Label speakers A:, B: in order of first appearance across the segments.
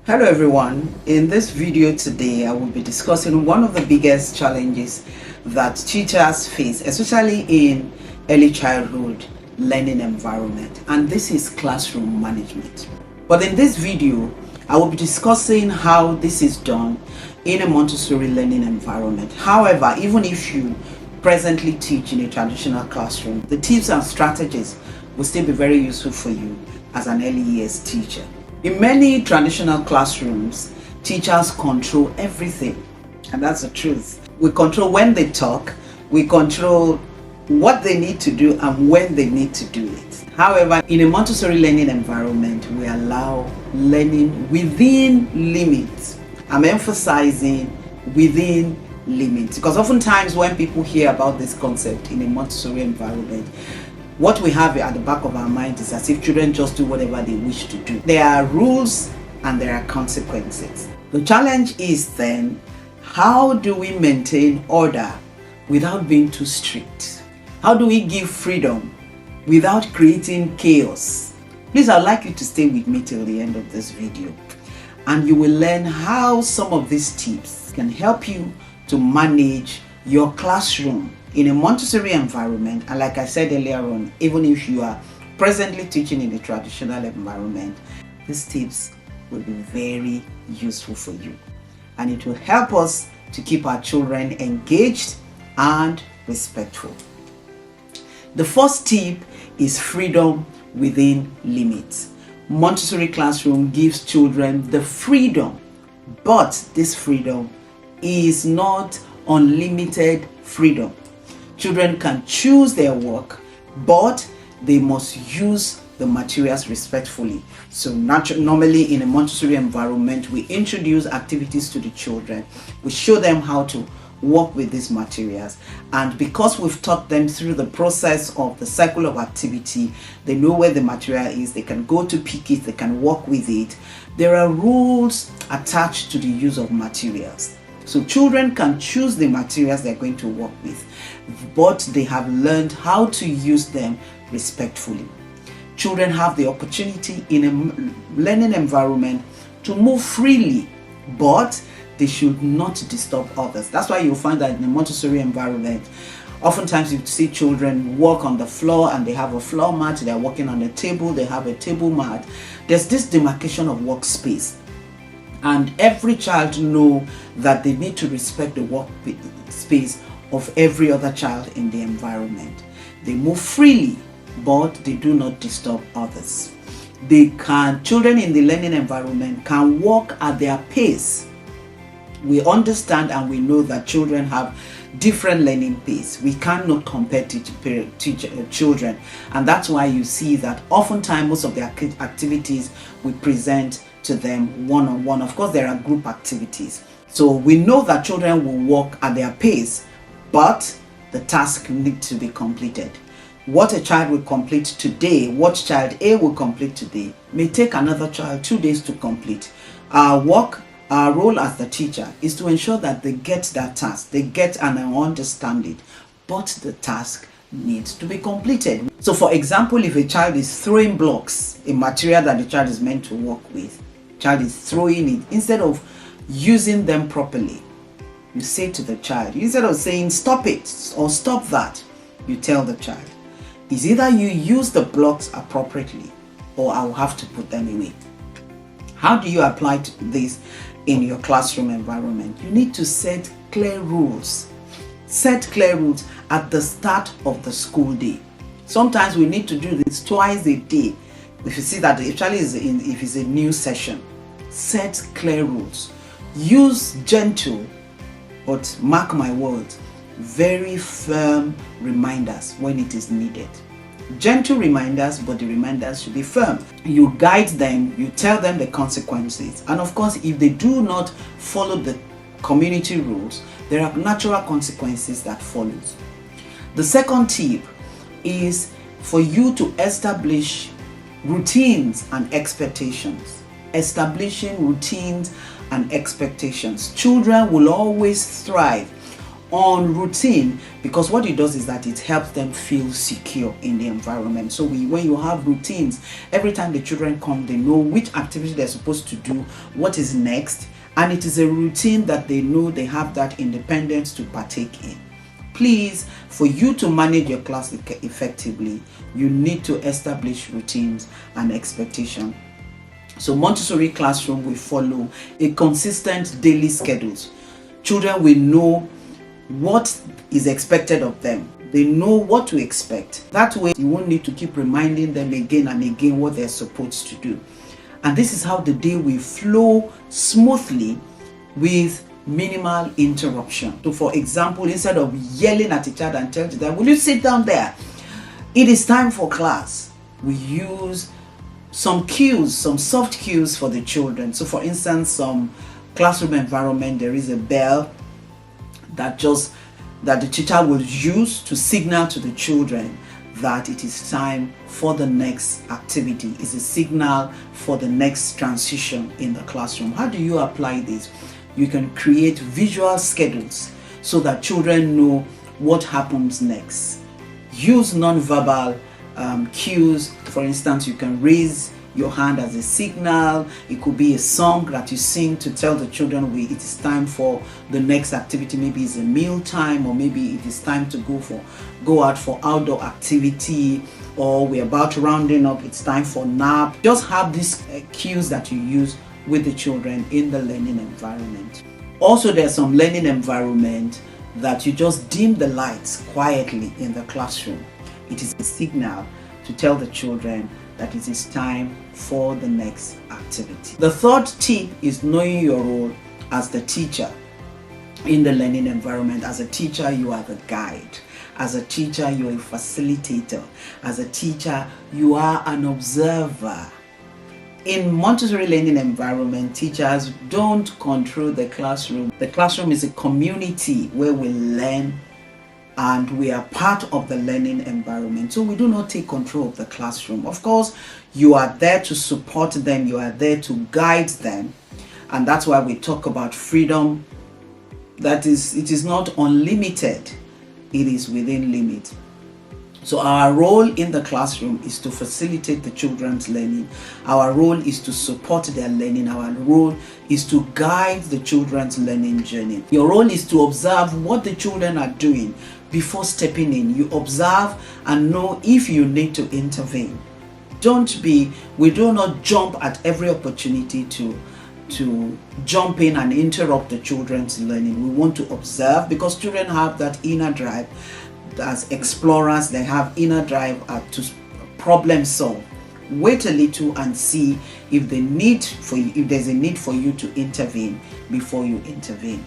A: Hello everyone, in this video today I will be discussing one of the biggest challenges that teachers face, especially in early childhood learning environment, and this is classroom management. But in this video I will be discussing how this is done in a Montessori learning environment. However, even if you presently teach in a traditional classroom, the tips and strategies will still be very useful for you as an early years teacher. In many traditional classrooms, teachers control everything, and that's the truth. We control when they talk, we control what they need to do and when they need to do it. However, in a Montessori learning environment, we allow learning within limits. I'm emphasizing within limits because oftentimes when people hear about this concept in a Montessori environment, what we have at the back of our mind is as if children just do whatever they wish to do. There are rules and there are consequences. The challenge is then, how do we maintain order without being too strict? How do we give freedom without creating chaos? Please, I'd like you to stay with me till the end of this video, and you will learn how some of these tips can help you to manage your classroom in a Montessori environment. And like I said earlier on, even if you are presently teaching in a traditional environment, these tips will be very useful for you, and it will help us to keep our children engaged and respectful. The first tip is freedom within limits. Montessori classroom gives children the freedom, but this freedom is not unlimited freedom. Children can choose their work, but they must use the materials respectfully. So normally in a Montessori environment, we introduce activities to the children. We show them how to work with these materials, and because we've taught them through the process of the cycle of activity, they know where the material is, they can go to pick it, they can work with it. There are rules attached to the use of materials. So children can choose the materials they're going to work with, but they have learned how to use them respectfully. Children have the opportunity in a learning environment to move freely, but they should not disturb others. That's why you'll find that in a Montessori environment, oftentimes you see children walk on the floor and they have a floor mat, they're walking on a table, they have a table mat. There's this demarcation of workspace. And every child know that they need to respect the work space of every other child in the environment. They move freely, but they do not disturb others. Children in the learning environment can walk at their pace. We understand and we know that children have different learning pace. We cannot compare children, and that's why you see that oftentimes most of the activities we present to them one-on-one. Of course, there are group activities. So we know that children will walk at their pace, but the task needs to be completed. What a child will complete today, what child A will complete today, may take another child 2 days to complete. Our role as the teacher is to ensure that they get that task, they get and understand it, but the task needs to be completed. So for example, if a child is throwing blocks, a material that the child is meant to work with, child is throwing it, instead of using them properly, you say to the child, instead of saying stop it or stop that, you tell the child, is either you use the blocks appropriately or I will have to put them away. How do you apply this in your classroom environment? You need to set clear rules. Set clear rules at the start of the school day. Sometimes we need to do this twice a day. If you see that the child if it's a new session, set clear rules. Use gentle, but mark my words, very firm reminders when it is needed. Gentle reminders, but the reminders should be firm. You guide them, you tell them the consequences, and of course if they do not follow the community rules, there are natural consequences that follows. The second tip is for you to establish routines and expectations. Establishing routines and expectations. Children will always thrive on routine, because what it does is that it helps them feel secure in the environment. So when you have routines, every time the children come, they know which activity they're supposed to do, what is next, and it is a routine that they know they have that independence to partake in. Please, for you to manage your class effectively, you need to establish routines and expectation. So Montessori classroom will follow a consistent daily schedules. Children will know what is expected of them. They know what to expect. That way, you won't need to keep reminding them again and again what they're supposed to do. And this is how the day will flow smoothly with minimal interruption. So for example, instead of yelling at each other and telling them, will you sit down there? It is time for class. We use some cues, some soft cues for the children. So for instance, some classroom environment, there is a bell that the teacher will use to signal to the children that it is time for the next activity. It's a signal for the next transition in the classroom. How do you apply this? You can create visual schedules so that children know what happens next. Use non-verbal cues. For instance, you can raise your hand as a signal. It could be a song that you sing to tell the children it is time for the next activity. Maybe it's a meal time, or maybe it is time to go out for outdoor activity, or we're about rounding up, it's time for nap. Just have these cues that you use with the children in the learning environment. Also, there's some learning environment that you just dim the lights quietly in the classroom. It is a signal to tell the children that it is time for the next activity. The third tip is knowing your role as the teacher in the learning environment. As a teacher, you are the guide. As a teacher, you are a facilitator. As a teacher, you are an observer. In Montessori learning environment, teachers don't control the classroom. The classroom is a community where we learn, and we are part of the learning environment. So we do not take control of the classroom. Of course, you are there to support them, you are there to guide them, and that's why we talk about freedom. It is not unlimited, it is within limit. So our role in the classroom is to facilitate the children's learning. Our role is to support their learning. Our role is to guide the children's learning journey. Your role is to observe what the children are doing before stepping in. You observe and know if you need to intervene. We do not jump at every opportunity to jump in and interrupt the children's learning. We want to observe, because children have that inner drive. As explorers, they have inner drive to problem solve. Wait a little and see if there's a need for you to intervene before you intervene.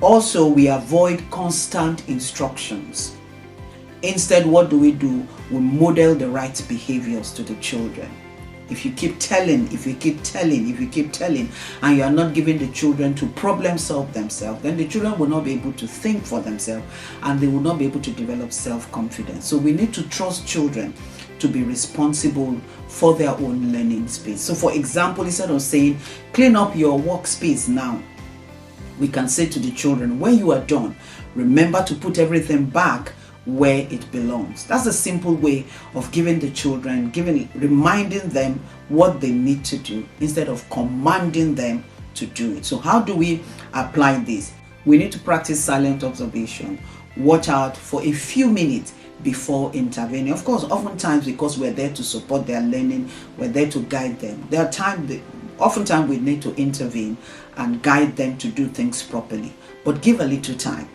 A: Also, we avoid constant instructions. Instead, what do? We model the right behaviors to the children. If you keep telling, and you are not giving the children to problem solve themselves, then the children will not be able to think for themselves, and they will not be able to develop self-confidence. So we need to trust children to be responsible for their own learning space. So for example, instead of saying, clean up your workspace now, we can say to the children, when you are done, remember to put everything back where it belongs. That's a simple way of giving the children, reminding them what they need to do instead of commanding them to do it. So how do we apply this? We need to practice silent observation. Watch out for a few minutes before intervening. Of course, oftentimes, because we're there to support their learning, we're there to guide them. There are times oftentimes we need to intervene and guide them to do things properly, but give a little time.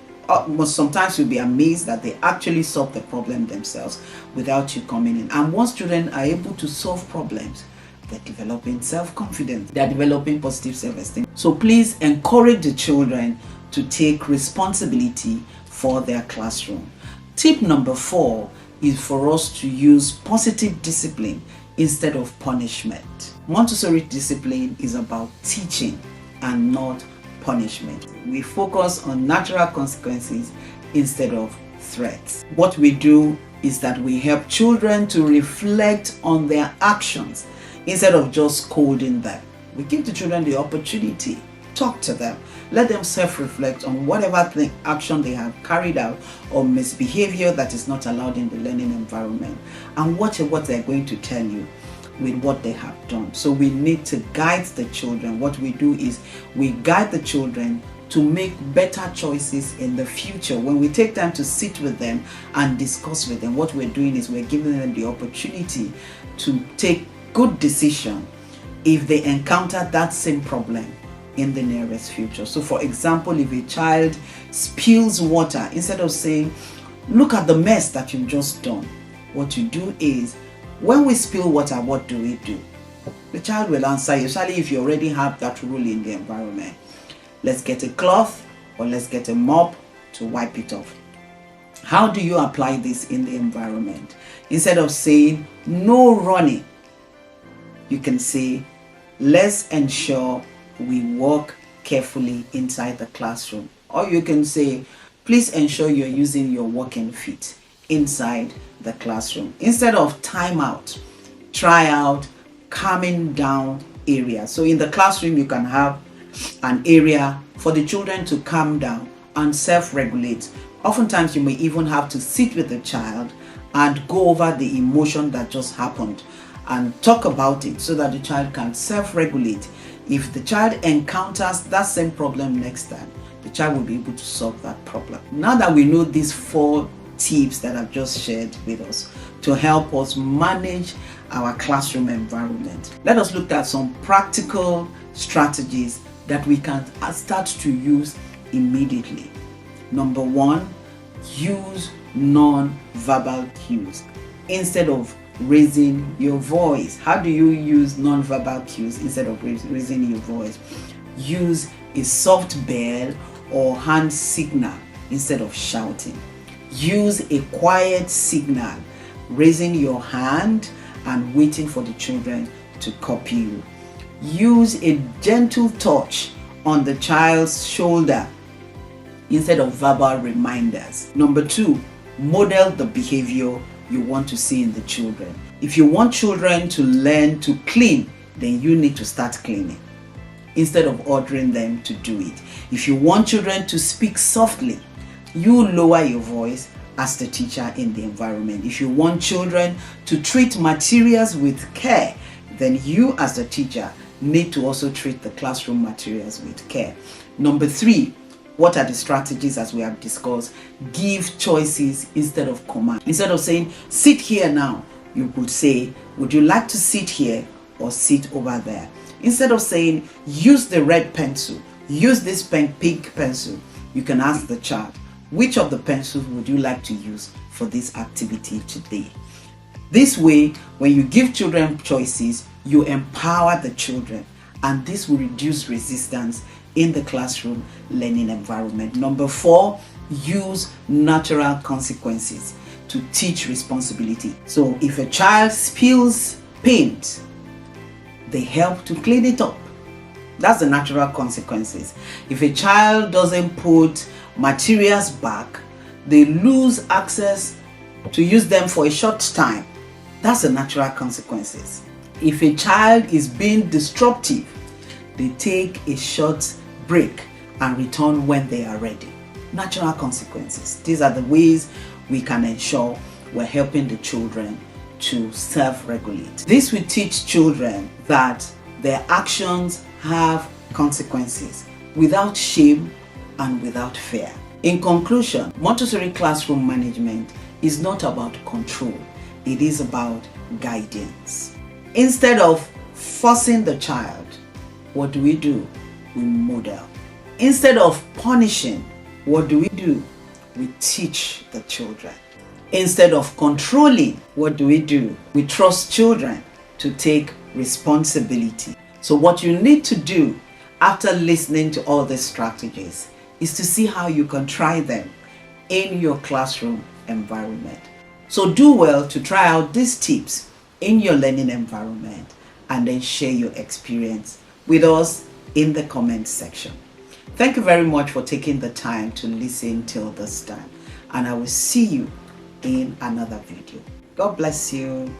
A: Sometimes you'll be amazed that they actually solve the problem themselves without you coming in. And once children are able to solve problems, they're developing self-confidence, they're developing positive self-esteem. So please encourage the children to take responsibility for their classroom. Tip number 4 is for us to use positive discipline instead of punishment. Montessori discipline is about teaching and not punishment. We focus on natural consequences instead of threats. What we do is that we help children to reflect on their actions instead of just scolding them. We give the children the opportunity Talk to them. Let them self-reflect on whatever action they have carried out or misbehavior that is not allowed in the learning environment, and watch what they're going to tell you with what they have done. So we need to guide the children. What we do is we guide the children to make better choices in the future. When we take time to sit with them and discuss with them, what we're doing is we're giving them the opportunity to take good decisions if they encounter that same problem in the nearest future. So for example, if a child spills water, instead of saying, look at the mess that you've just done, what you do is, when we spill water, what do we do? The child will answer, especially if you already have that rule in the environment. Let's get a cloth or let's get a mop to wipe it off. How do you apply this in the environment? Instead of saying no running, you can say, let's ensure we walk carefully inside the classroom. Or you can say, please ensure you're using your walking feet inside the classroom. Instead of timeout, try out calming down area. So in the classroom, you can have an area for the children to calm down and self-regulate. Oftentimes, you may even have to sit with the child and go over the emotion that just happened and talk about it so that the child can self-regulate. If the child encounters that same problem next time, the child will be able to solve that problem. Now that we know these 4 tips that I've just shared with us to help us manage our classroom environment, let us look at some practical strategies that we can start to use immediately. Number 1, use non-verbal cues instead of raising your voice. How do you use non-verbal cues instead of raising your voice? Use a soft bell or hand signal instead of shouting. Use a quiet signal, raising your hand and waiting for the children to copy you. Use a gentle touch on the child's shoulder instead of verbal reminders. Number 2, model the behavior you want to see in the children. If you want children to learn to clean, then you need to start cleaning instead of ordering them to do it. If you want children to speak softly, you lower your voice as the teacher in the environment. If you want children to treat materials with care, then you as the teacher need to also treat the classroom materials with care. Number 3, what are the strategies as we have discussed? Give choices instead of command. Instead of saying, sit here now, you could say, would you like to sit here or sit over there? Instead of saying, use the red pencil, use this pink pencil, you can ask the child, which of the pencils would you like to use for this activity today? This way, when you give children choices, you empower the children, and this will reduce resistance in the classroom learning environment. Number 4, use natural consequences to teach responsibility. So if a child spills paint, they help to clean it up. That's the natural consequences. If a child doesn't put materials back, they lose access to use them for a short time. That's the natural consequences. If a child is being disruptive, they take a short break and return when they are ready. Natural consequences. These are the ways we can ensure we're helping the children to self-regulate. This will teach children that their actions have consequences without shame and without fear. In conclusion, Montessori classroom management is not about control, it is about guidance. Instead of forcing the child, what do? We model. Instead of punishing, what do? We teach the children. Instead of controlling, what do? We trust children to take responsibility. So what you need to do after listening to all these strategies is to see how you can try them in your classroom environment. So do well to try out these tips in your learning environment and then share your experience with us in the comment section. Thank you very much for taking the time to listen till this time, and I will see you in another video. God bless you.